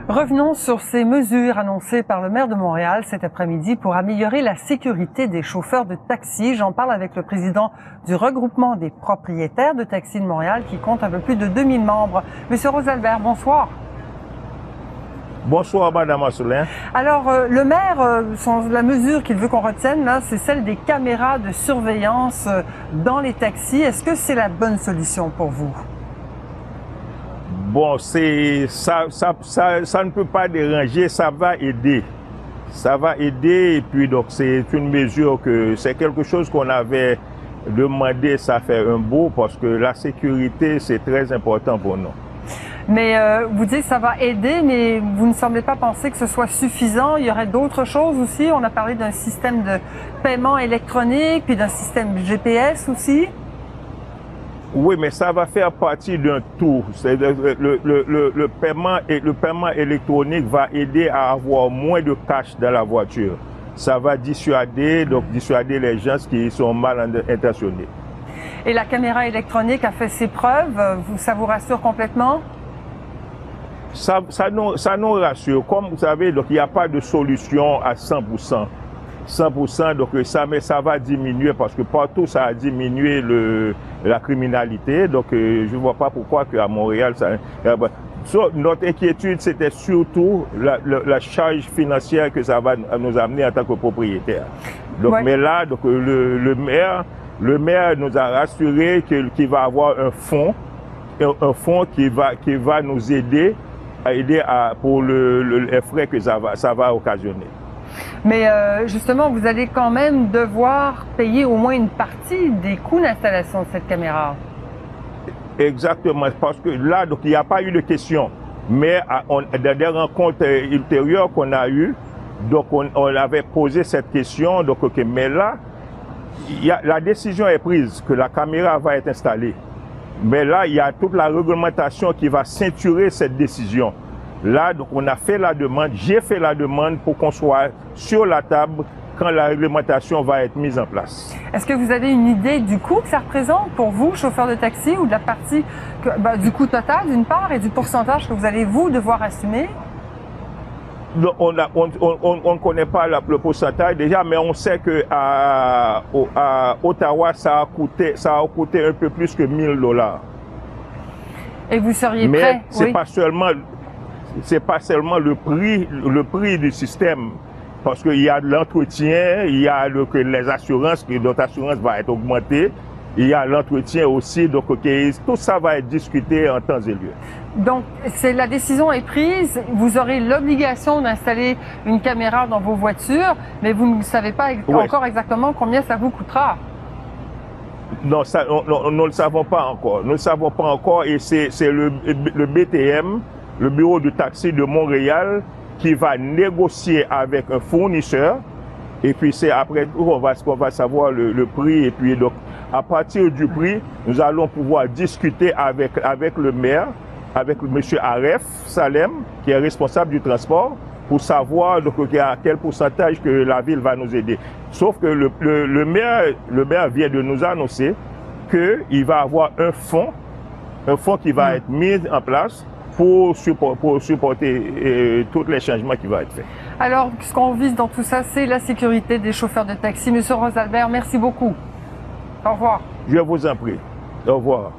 Revenons sur ces mesures annoncées par le maire de Montréal cet après-midi pour améliorer la sécurité des chauffeurs de taxi. J'en parle avec le président du regroupement des propriétaires de taxis de Montréal qui compte un peu plus de 2000 membres. Monsieur Rosalbert, bonsoir. Bonsoir, Madame Asselin. Alors, le maire, la mesure qu'il veut qu'on retienne, là, c'est celle des caméras de surveillance dans les taxis. Est-ce que c'est la bonne solution pour vous? Bon, ça ne peut pas déranger, ça va aider. Ça va aider et puis donc c'est une mesure que c'est quelque chose qu'on avait demandé, ça fait un bout parce que la sécurité c'est très important pour nous. Mais vous dites que ça va aider, mais vous ne semblez pas penser que ce soit suffisant. Il y aurait d'autres choses aussi. On a parlé d'un système de paiement électronique, puis d'un système GPS aussi. Oui, mais ça va faire partie d'un tout. Le paiement électronique va aider à avoir moins de cash dans la voiture. Ça va dissuader les gens qui sont mal intentionnés. Et la caméra électronique a fait ses preuves. Ça vous rassure complètement? Ça nous rassure. Comme vous savez, donc il n'y a pas de solution à 100%. 100%, donc mais ça va diminuer parce que partout ça a diminué la criminalité. Donc je ne vois pas pourquoi qu'à Montréal, notre inquiétude c'était surtout la charge financière que ça va nous amener en tant que propriétaire. Donc, ouais. Mais là, donc, le maire nous a rassuré qu'il va avoir un fonds qui va nous aider pour les frais que ça va occasionner. Mais justement, vous allez quand même devoir payer au moins une partie des coûts d'installation de cette caméra. Exactement, parce que là, donc, il n'y a pas eu de question. Mais dans des rencontres ultérieures qu'on a eues, donc on avait posé cette question. Donc, okay, mais là, la décision est prise que la caméra va être installée. Mais là, il y a toute la réglementation qui va ceinturer cette décision. Là, donc, on a fait la demande, j'ai fait la demande pour qu'on soit sur la table quand la réglementation va être mise en place. Est-ce que vous avez une idée du coût que ça représente pour vous, chauffeur de taxi, ou de la partie du coût total d'une part et du pourcentage que vous allez vous devoir assumer? On ne connaît pas le pourcentage déjà, mais on sait que à Ottawa, ça a coûté un peu plus que 1000 $. Et vous seriez prêt? Mais c'est pas seulement le prix du système, parce qu'il y a l'entretien, il y a les assurances, que notre assurance va être augmentée, il y a l'entretien aussi, donc tout ça va être discuté en temps et lieu. Donc, la décision est prise, vous aurez l'obligation d'installer une caméra dans vos voitures, mais vous ne savez pas encore exactement combien ça vous coûtera. Non, nous ne le savons pas encore. Nous ne le savons pas encore et c'est le BTM, le bureau du taxi de Montréal, qui va négocier avec un fournisseur. Et puis c'est après tout qu'on va savoir le prix. Et puis donc, à partir du prix, nous allons pouvoir discuter avec le maire, avec M. Aref Salem, qui est responsable du transport, pour savoir donc, à quel pourcentage que la ville va nous aider. Sauf que le maire vient de nous annoncer qu'il va avoir un fonds qui va être mis en place pour supporter tous les changements qui vont être faits. Alors, ce qu'on vise dans tout ça, c'est la sécurité des chauffeurs de taxi. Monsieur Rosalbert, merci beaucoup. Au revoir. Je vous en prie. Au revoir.